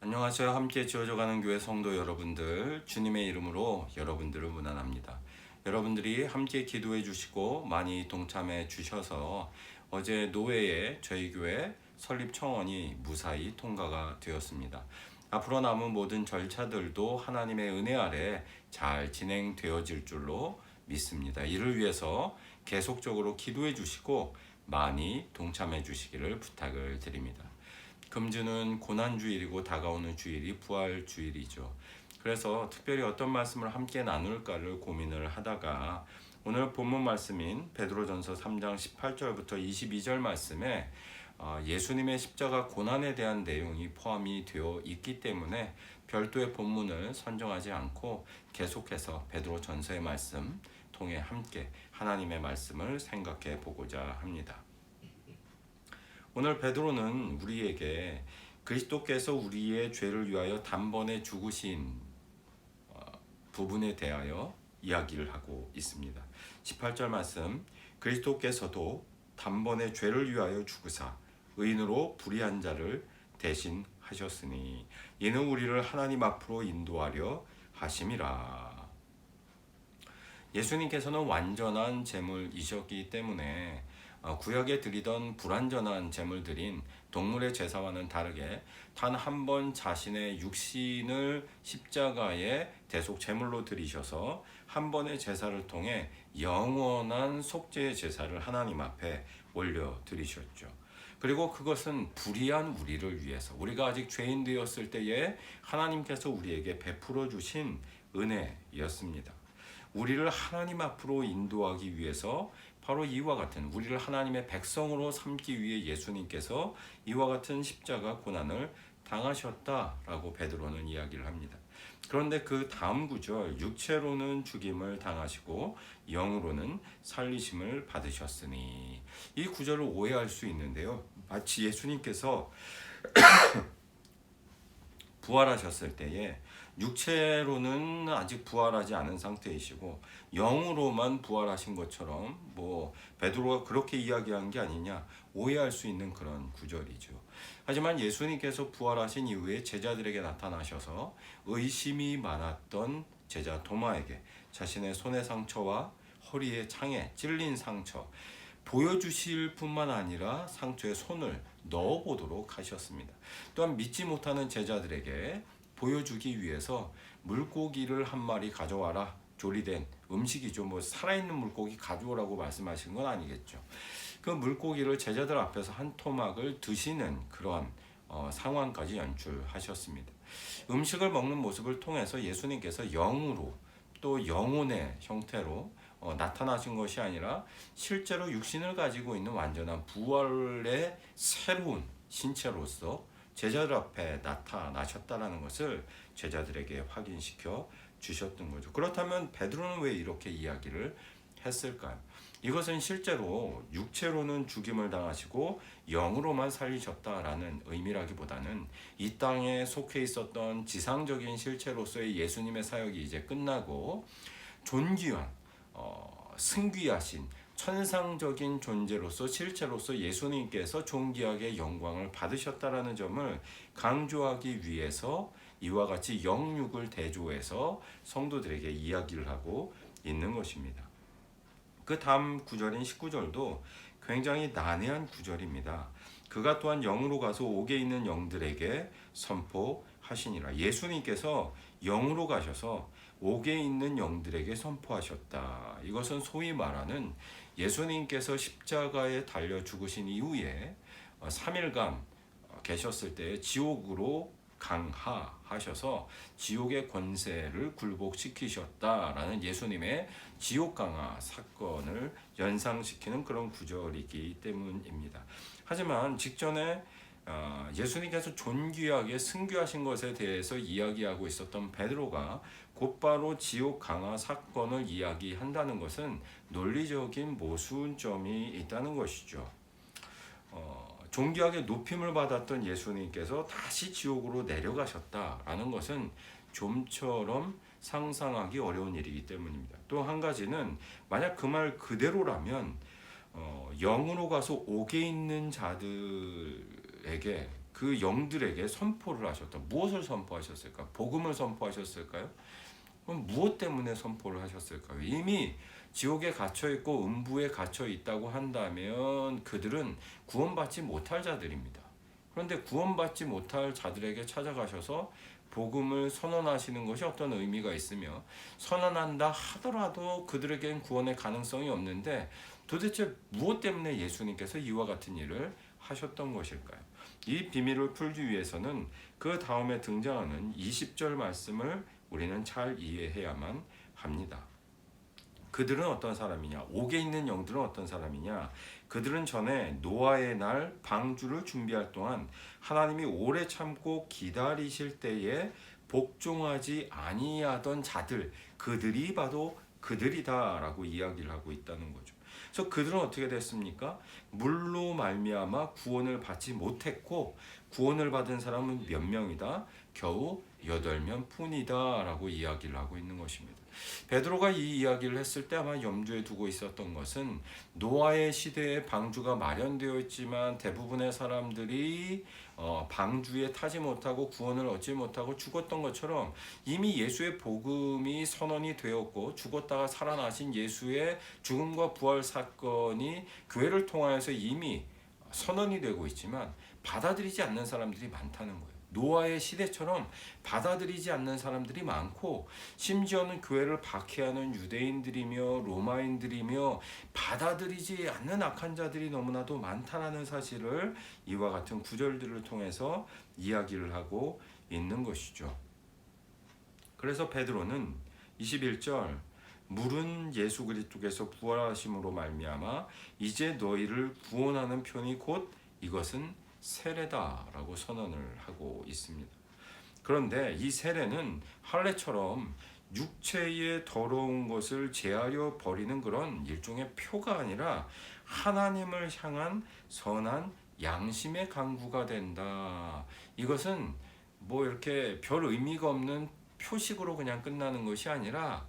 안녕하세요. 함께 지어져가는 교회 성도 여러분들, 주님의 이름으로 여러분들을 문안합니다. 여러분들이 함께 기도해 주시고 많이 동참해 주셔서 어제 노회에 저희 교회 설립 청원이 무사히 통과가 되었습니다. 앞으로 남은 모든 절차들도 하나님의 은혜 아래 잘 진행되어질 줄로 믿습니다. 이를 위해서 계속적으로 기도해 주시고 많이 동참해 주시기를 부탁을 드립니다. 금주는 고난주일이고 다가오는 주일이 부활주일이죠. 그래서 특별히 어떤 말씀을 함께 나눌까를 고민을 하다가 오늘 본문 말씀인 베드로전서 3장 18절부터 22절 말씀에 예수님의 십자가 고난에 대한 내용이 포함이 되어 있기 때문에 별도의 본문을 선정하지 않고 계속해서 베드로전서의 말씀 통해 함께 하나님의 말씀을 생각해 보고자 합니다. 오늘 베드로는 우리에게 그리스도께서 우리의 죄를 위하여 단번에 죽으신 부분에 대하여 이야기를 하고 있습니다. 18절 말씀, 그리스도께서도 단번에 죄를 위하여 죽으사 의인으로 불의한 자를 대신하셨으니 이는 우리를 하나님 앞으로 인도하려 하심이라. 예수님께서는 완전한 제물이셨기 때문에 구약에 드리던 불완전한 제물들인 동물의 제사와는 다르게 단 한 번 자신의 육신을 십자가에 대속 제물로 드리셔서 한 번의 제사를 통해 영원한 속죄의 제사를 하나님 앞에 올려 드리셨죠. 그리고 그것은 불의한 우리를 위해서, 우리가 아직 죄인 되었을 때에 하나님께서 우리에게 베풀어 주신 은혜였습니다. 우리를 하나님 앞으로 인도하기 위해서 바로 이와 같은, 우리를 하나님의 백성으로 삼기 위해 예수님께서 이와 같은 십자가 고난을 당하셨다라고 베드로는 이야기를 합니다. 그런데 그 다음 구절, 육체로는 죽임을 당하시고 영으로는 살리심을 받으셨으니, 이 구절을 오해할 수 있는데요, 마치 예수님께서 부활하셨을 때에 육체로는 아직 부활하지 않은 상태이시고 영으로만 부활하신 것처럼 베드로가 그렇게 이야기한 게 아니냐 오해할 수 있는 그런 구절이죠. 하지만 예수님께서 부활하신 이후에 제자들에게 나타나셔서 의심이 많았던 제자 도마에게 자신의 손의 상처와 허리의 창에 찔린 상처 보여주실 뿐만 아니라 상처에 손을 넣어보도록 하셨습니다. 또한 믿지 못하는 제자들에게 보여주기 위해서 물고기를 한 마리 가져와라, 조리된 음식이죠. 살아있는 물고기 가져오라고 말씀하신 건 아니겠죠. 그 물고기를 제자들 앞에서 한 토막을 드시는 그러한 상황까지 연출하셨습니다. 음식을 먹는 모습을 통해서 예수님께서 영으로 또 영혼의 형태로 나타나신 것이 아니라 실제로 육신을 가지고 있는 완전한 부활의 새로운 신체로서 제자들 앞에 나타나셨다는 것을 제자들에게 확인시켜 주셨던 거죠. 그렇다면 베드로는 왜 이렇게 이야기를 했을까요? 이것은 실제로 육체로는 죽임을 당하시고 영으로만 살리셨다라는 의미라기보다는 이 땅에 속해 있었던 지상적인 실체로서의 예수님의 사역이 이제 끝나고 존귀한 승귀하신 천상적인 존재로서 실체로서 예수님께서 존귀하게 영광을 받으셨다라는 점을 강조하기 위해서 이와 같이 영육을 대조해서 성도들에게 이야기를 하고 있는 것입니다. 그 다음 구절인 19절도 굉장히 난해한 구절입니다. 그가 또한 영으로 가서 옥에 있는 영들에게 선포하시니라. 예수님께서 영으로 가셔서 옥에 있는 영들에게 선포하셨다. 이것은 소위 말하는 예수님께서 십자가에 달려 죽으신 이후에 3일간 계셨을 때 지옥으로 강하하셔서 지옥의 권세를 굴복시키셨다라는 예수님의 지옥 강하 사건을 연상시키는 그런 구절이기 때문입니다. 하지만 직전에 예수님께서 존귀하게 승귀하신 것에 대해서 이야기하고 있었던 베드로가 곧바로 지옥 강하 사건을 이야기한다는 것은 논리적인 모순점이 있다는 것이죠. 존귀하게 높임을 받았던 예수님께서 다시 지옥으로 내려가셨다라는 것은 좀처럼 상상하기 어려운 일이기 때문입니다. 또 한 가지는 만약 그 말 그대로라면 영으로 가서 옥에 있는 자들에게 그 영들에게 선포를 하셨다. 무엇을 선포하셨을까? 복음을 선포하셨을까요? 그럼 무엇 때문에 선포를 하셨을까요? 이미 지옥에 갇혀 있고 음부에 갇혀 있다고 한다면 그들은 구원받지 못할 자들입니다. 그런데 구원받지 못할 자들에게 찾아가셔서 복음을 선언하시는 것이 어떤 의미가 있으며, 선언한다 하더라도 그들에겐 구원의 가능성이 없는데 도대체 무엇 때문에 예수님께서 이와 같은 일을 하셨던 것일까요? 이 비밀을 풀기 위해서는 그 다음에 등장하는 20절 말씀을 우리는 잘 이해해야만 합니다. 그들은 어떤 사람이냐? 옥에 있는 영들은 어떤 사람이냐? 그들은 전에 노아의 날 방주를 준비할 동안 하나님이 오래 참고 기다리실 때에 복종하지 아니하던 자들, 그들이 바로 그들이다라고 이야기를 하고 있다는 거죠. 그래서 그들은 어떻게 됐습니까? 물로 말미암아 구원을 받지 못했고, 구원을 받은 사람은 몇 명이다? 겨우 8명 뿐이다 라고 이야기를 하고 있는 것입니다. 베드로가 이 이야기를 했을 때 아마 염두에 두고 있었던 것은, 노아의 시대에 방주가 마련되어 있지만 대부분의 사람들이 방주에 타지 못하고 구원을 얻지 못하고 죽었던 것처럼, 이미 예수의 복음이 선언이 되었고 죽었다가 살아나신 예수의 죽음과 부활 사건이 교회를 통하여서 이미 선언이 되고 있지만 받아들이지 않는 사람들이 많다는 거예요. 노아의 시대처럼 받아들이지 않는 사람들이 많고, 심지어는 교회를 박해하는 유대인들이며 로마인들이며 받아들이지 않는 악한 자들이 너무나도 많다는 사실을 이와 같은 구절들을 통해서 이야기를 하고 있는 것이죠. 그래서 베드로는 21절, 물은 예수 그리스도께서 부활하심으로 말미암아 이제 너희를 구원하는 편이 곧 이것은 세례다라고 선언을 하고 있습니다. 그런데 이 세례는 할례처럼 육체의 더러운 것을 제하려 버리는 그런 일종의 표가 아니라 하나님을 향한 선한 양심의 강구가 된다. 이것은 뭐 이렇게 별 의미가 없는 표식으로 그냥 끝나는 것이 아니라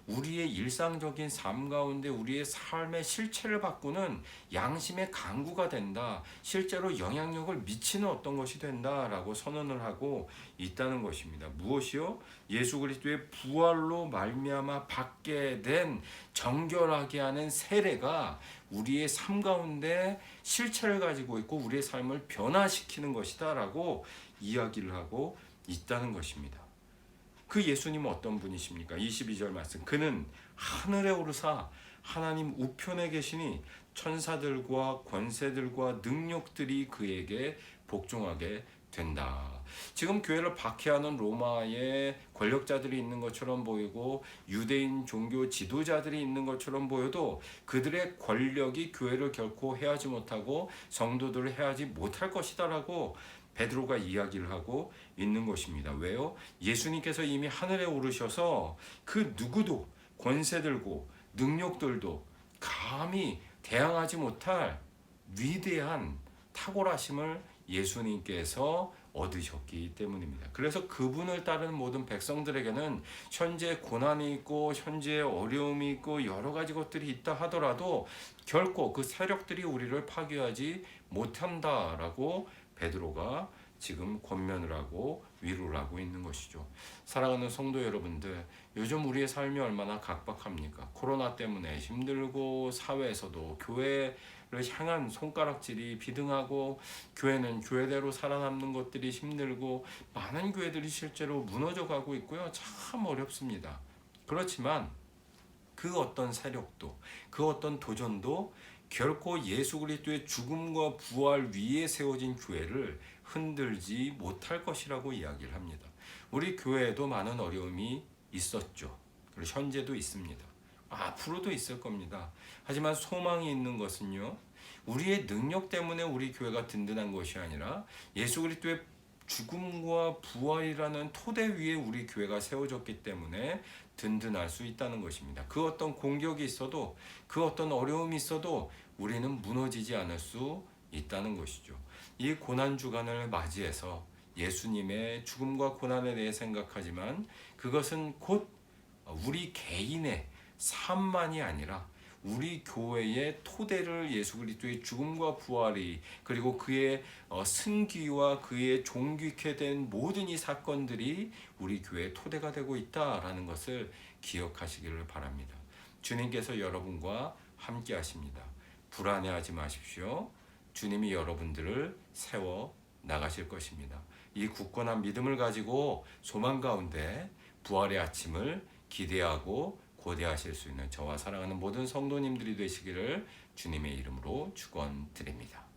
우리의 일상적인 삶 가운데 우리의 삶의 실체를 바꾸는 양심의 강구가 된다. 실제로 영향력을 미치는 어떤 것이 된다라고 선언을 하고 있다는 것입니다. 무엇이요? 예수 그리스도의 부활로 말미암아 받게 된 정결하게 하는 세례가 우리의 삶 가운데 실체를 가지고 있고 우리의 삶을 변화시키는 것이다라고 이야기를 하고 있다는 것입니다. 그 예수님은 어떤 분이십니까? 22절 말씀. 그는 하늘에 오르사 하나님 우편에 계시니 천사들과 권세들과 능력들이 그에게 복종하게 된다. 지금 교회를 박해하는 로마의 권력자들이 있는 것처럼 보이고 유대인 종교 지도자들이 있는 것처럼 보여도 그들의 권력이 교회를 결코 해하지 못하고 성도들을 해하지 못할 것이다라고 베드로가 이야기를 하고 있는 것입니다. 왜요? 예수님께서 이미 하늘에 오르셔서 그 누구도 권세들고 능력들도 감히 대항하지 못할 위대한 탁월하심을 예수님께서 얻으셨기 때문입니다. 그래서 그분을 따르는 모든 백성들에게는 현재 고난이 있고 현재 어려움이 있고 여러 가지 것들이 있다 하더라도 결코 그 세력들이 우리를 파괴하지 못한다라고 베드로가 지금 권면을 하고 위로를 하고 있는 것이죠. 사랑하는 성도 여러분들, 요즘 우리의 삶이 얼마나 각박합니까? 코로나 때문에 힘들고 사회에서도 교회를 향한 손가락질이 비등하고 교회는 교회대로 살아남는 것들이 힘들고 많은 교회들이 실제로 무너져가고 있고요. 참 어렵습니다. 그렇지만 그 어떤 세력도 그 어떤 도전도 결코 예수 그리스도의 죽음과 부활 위에 세워진 교회를 흔들지 못할 것이라고 이야기를 합니다. 우리 교회에도 많은 어려움이 있었죠. 그리고 현재도 있습니다. 앞으로도 있을 겁니다. 하지만 소망이 있는 것은요, 우리의 능력 때문에 우리 교회가 든든한 것이 아니라 예수 그리스도의 죽음과 부활이라는 토대 위에 우리 교회가 세워졌기 때문에 든든할 수 있다는 것입니다. 그 어떤 공격이 있어도 그 어떤 어려움이 있어도 우리는 무너지지 않을 수 있다는 것이죠. 이 고난주간을 맞이해서 예수님의 죽음과 고난에 대해 생각하지만 그것은 곧 우리 개인의 삶만이 아니라 우리 교회의 토대를 예수 그리스도의 죽음과 부활이 그리고 그의 승귀와 그의 종귀케 된 모든 이 사건들이 우리 교회의 토대가 되고 있다라는 것을 기억하시기를 바랍니다. 주님께서 여러분과 함께 하십니다. 불안해하지 마십시오. 주님이 여러분들을 세워 나가실 것입니다. 이 굳건한 믿음을 가지고 소망 가운데 부활의 아침을 기대하고 고대하실 수 있는 저와 사랑하는 모든 성도님들이 되시기를 주님의 이름으로 축원드립니다.